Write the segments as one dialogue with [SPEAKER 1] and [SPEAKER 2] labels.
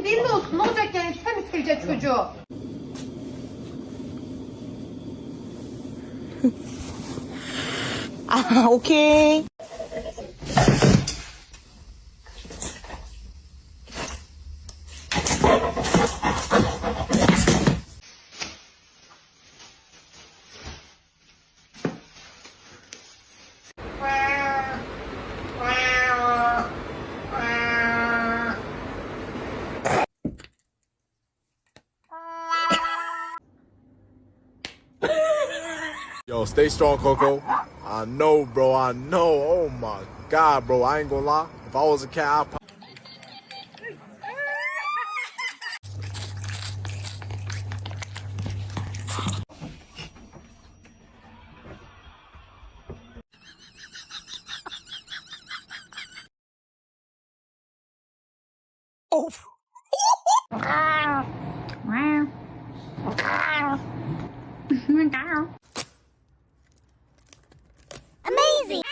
[SPEAKER 1] Benim olsun. Ne olacak yani? Sen mi seveceksin çocuğu?
[SPEAKER 2] Okay.
[SPEAKER 3] Yo, stay strong, Coco. I know, bro. I know. Oh my God, bro. I ain't gonna lie. If I was a cat, I'd probably...
[SPEAKER 2] Oh.
[SPEAKER 4] Amazing!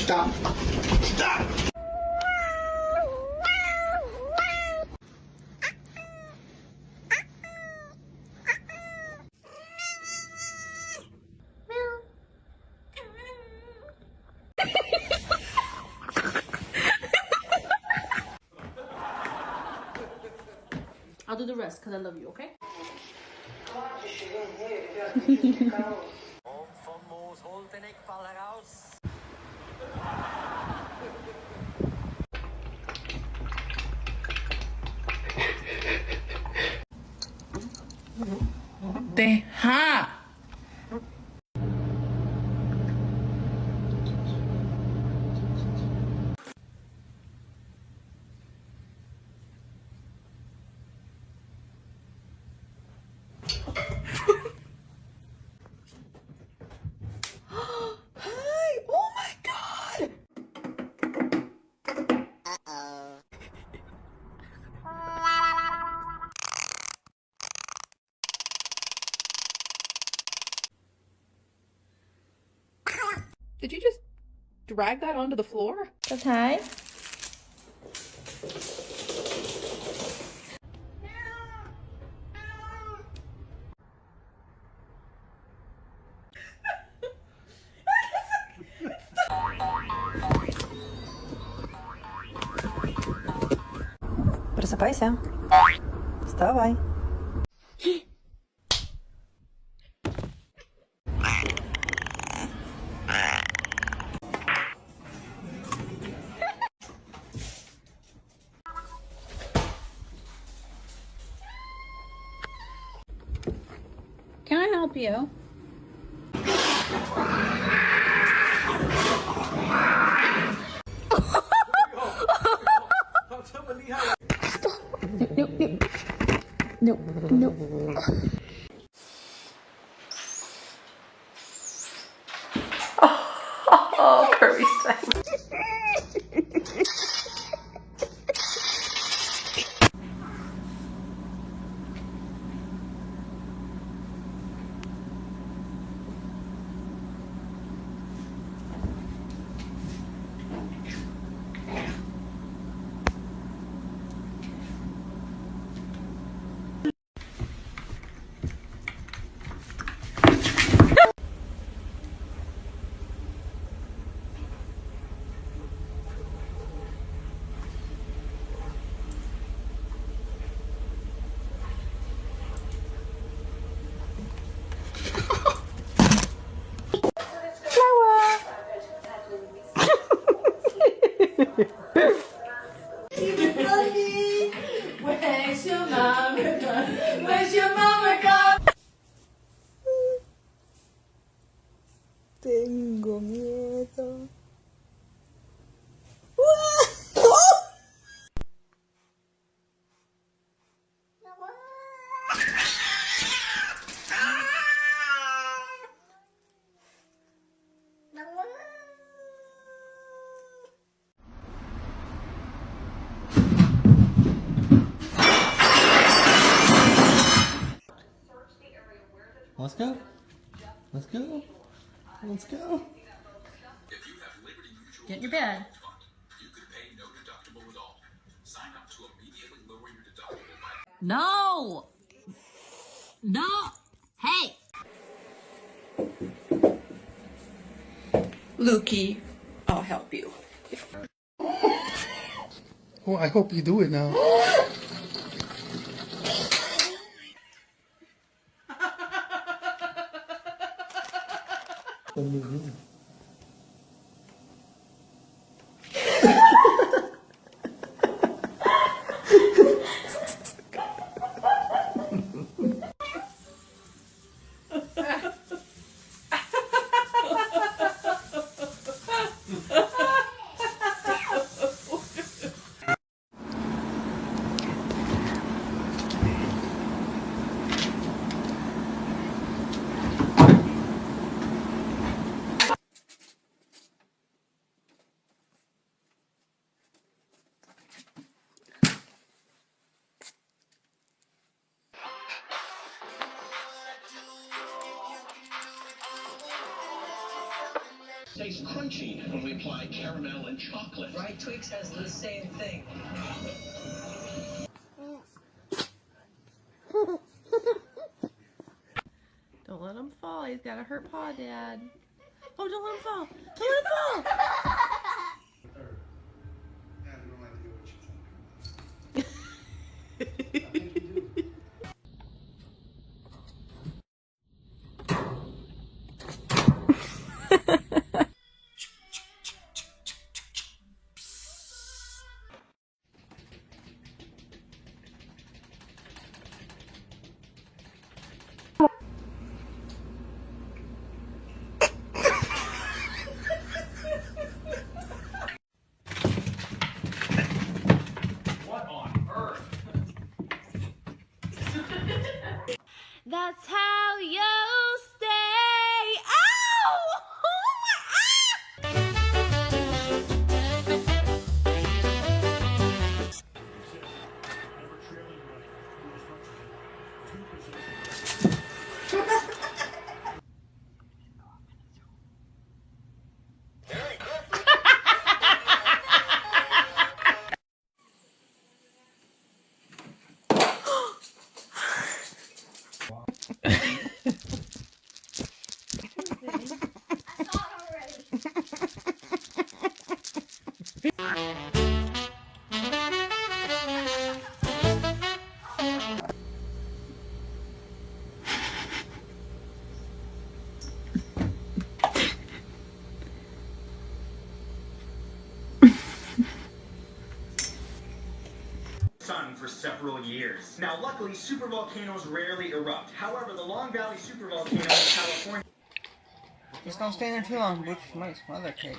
[SPEAKER 5] Stop. Stop.
[SPEAKER 1] I'll do the rest because I love you, okay?
[SPEAKER 2] Deja. Oh my God. Did you just drag that onto the floor?
[SPEAKER 4] Okay.
[SPEAKER 2] Просыпайся. Вставай.
[SPEAKER 1] Can I help you?
[SPEAKER 4] No, no.
[SPEAKER 2] Oh, Kirby's face.
[SPEAKER 6] Tengo miedo.
[SPEAKER 7] Let's go. Let's go. Let's go.
[SPEAKER 1] Get in your bed. No! No! Hey!
[SPEAKER 2] Lukey, I'll help you.
[SPEAKER 7] Oh, I hope you do it now.
[SPEAKER 8] Tastes crunchy when we apply caramel and chocolate.
[SPEAKER 9] Right Twix has the same thing.
[SPEAKER 2] Don't let him fall. He's got a hurt paw, Dad. Oh, don't let him fall. Don't let him fall.
[SPEAKER 5] I have no idea what you're talking about. I think you do.
[SPEAKER 4] That's how you stay. Ow!
[SPEAKER 8] Sun for several years. Now, luckily, supervolcanoes rarely erupt. However, the Long Valley supervolcano in California.
[SPEAKER 9] Just don't stay there too long, Butch. You might smother cake.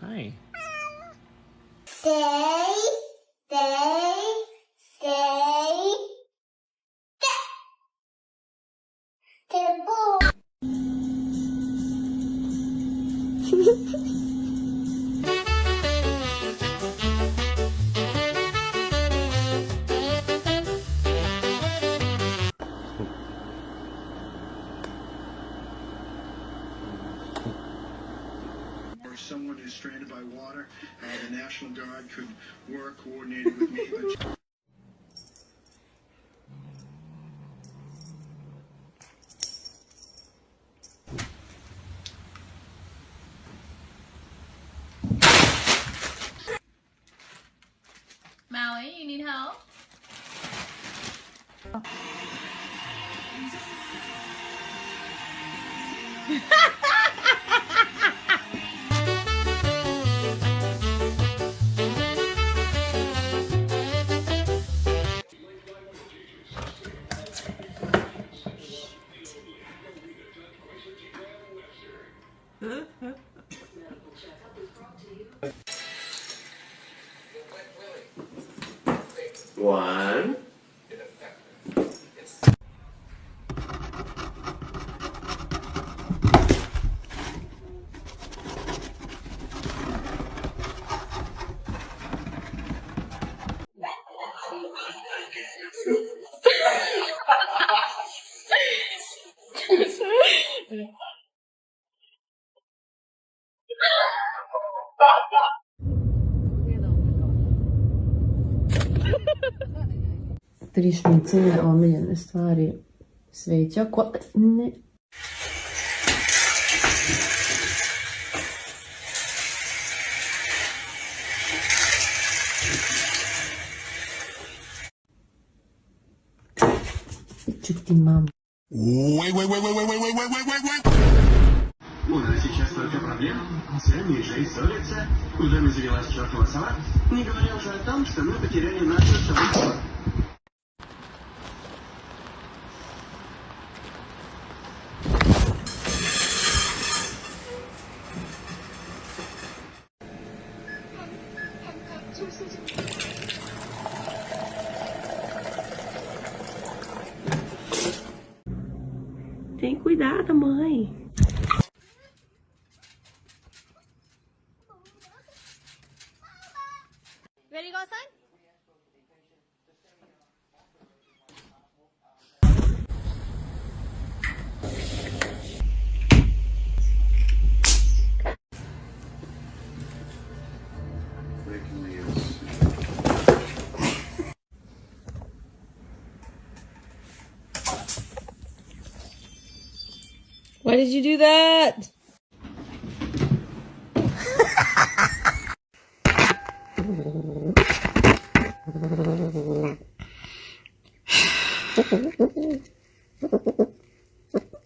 [SPEAKER 7] Hi.
[SPEAKER 4] Stay, stay, stay. Tempo.
[SPEAKER 5] Or someone who's stranded by water, the National Guard could work coordinated with me. But
[SPEAKER 2] Maui, you need help?
[SPEAKER 10] One.
[SPEAKER 2] Tri šmicene omiljene stvari. Sveća. Ne. Ću ti mam.
[SPEAKER 8] У нас сейчас только проблема. Цены ниже ссорятся, в доме завелась чертова сова, не говоря уже о том, что мы потеряли нашу с тобой ссору.
[SPEAKER 2] Tem cuidado, mãe.
[SPEAKER 4] Ready to go, son?
[SPEAKER 6] Why did you do that?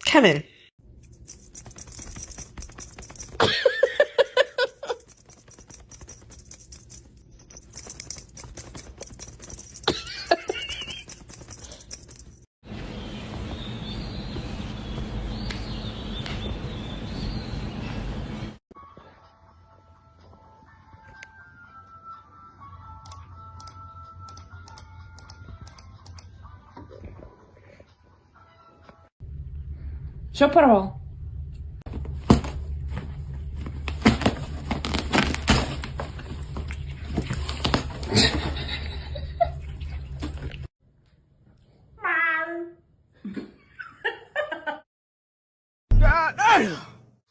[SPEAKER 6] Kevin.
[SPEAKER 1] Що порвав?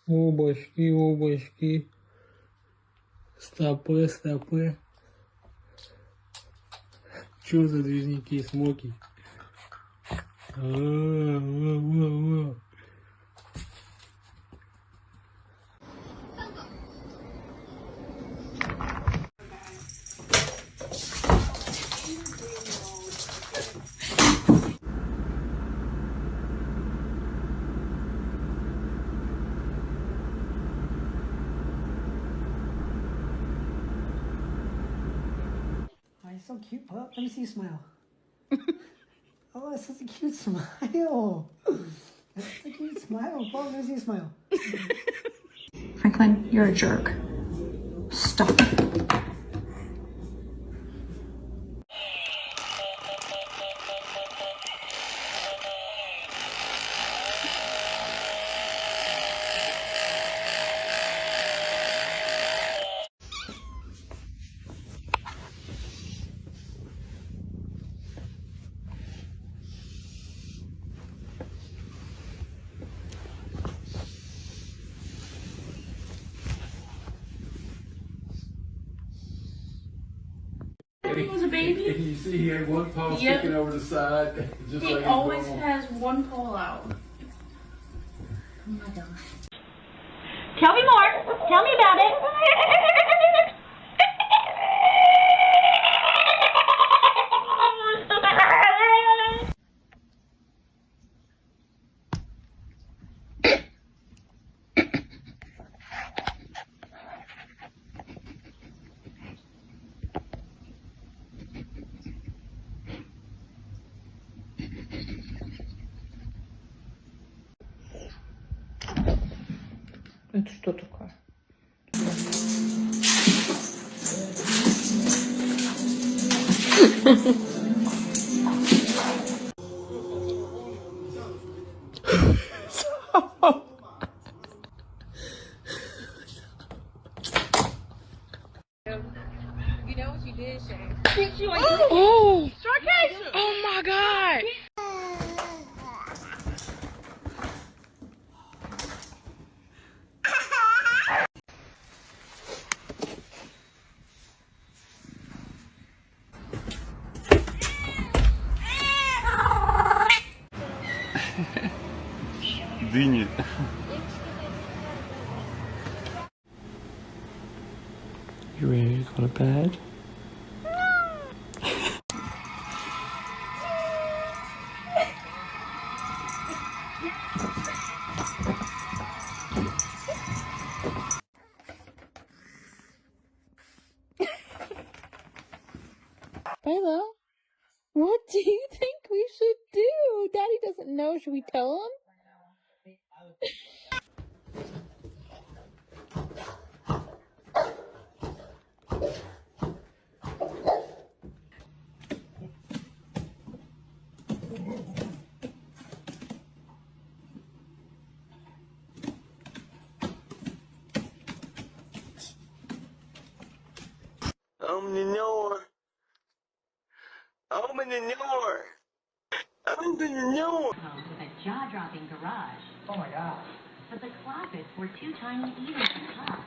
[SPEAKER 7] Обочки, обочки. Стопы, стопы. Чё за движники, смоки?
[SPEAKER 6] Oh, you're so cute, pup. Let me see you smile. Oh, that's such a cute smile. That's such a cute smile, pup. Let me see you smile.
[SPEAKER 11] Franklin, you're a jerk. Stop.
[SPEAKER 1] He was a baby.
[SPEAKER 7] And you see he had one paw
[SPEAKER 1] Yep.
[SPEAKER 7] sticking over the side. Just
[SPEAKER 1] He
[SPEAKER 7] like
[SPEAKER 1] always
[SPEAKER 7] normal.
[SPEAKER 1] has one paw out. Oh my god.
[SPEAKER 4] Tell me more. Tell me about it.
[SPEAKER 1] Это что такое?
[SPEAKER 2] She did say.
[SPEAKER 10] Oh! Oh my god!
[SPEAKER 8] Дыни.
[SPEAKER 7] You ready to go to bed?
[SPEAKER 10] Bella, what do you think we should do? Daddy doesn't know. Should we tell him?
[SPEAKER 8] Open the door. Open the door. Open the door.
[SPEAKER 4] With a jaw-dropping garage.
[SPEAKER 6] Oh my god.
[SPEAKER 4] But the closets were too tiny even for top.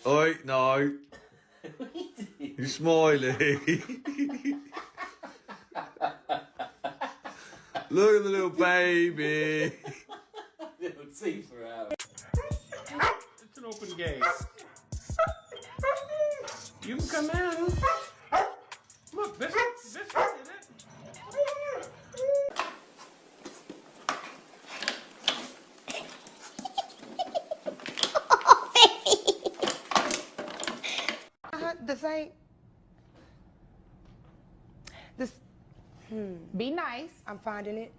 [SPEAKER 3] Oi, no. You're smiling. Look at the little baby.
[SPEAKER 7] Little teeth are out. It's an open gate. You can come in. Look, this is it.
[SPEAKER 9] This ain't. This.
[SPEAKER 2] Be nice.
[SPEAKER 9] I'm finding it.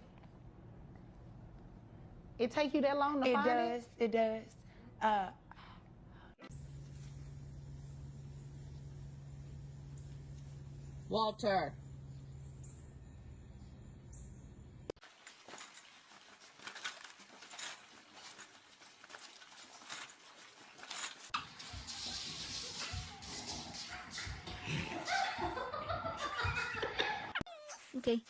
[SPEAKER 2] It take you that long to find it?
[SPEAKER 9] It does.
[SPEAKER 2] Walter.
[SPEAKER 1] Okay.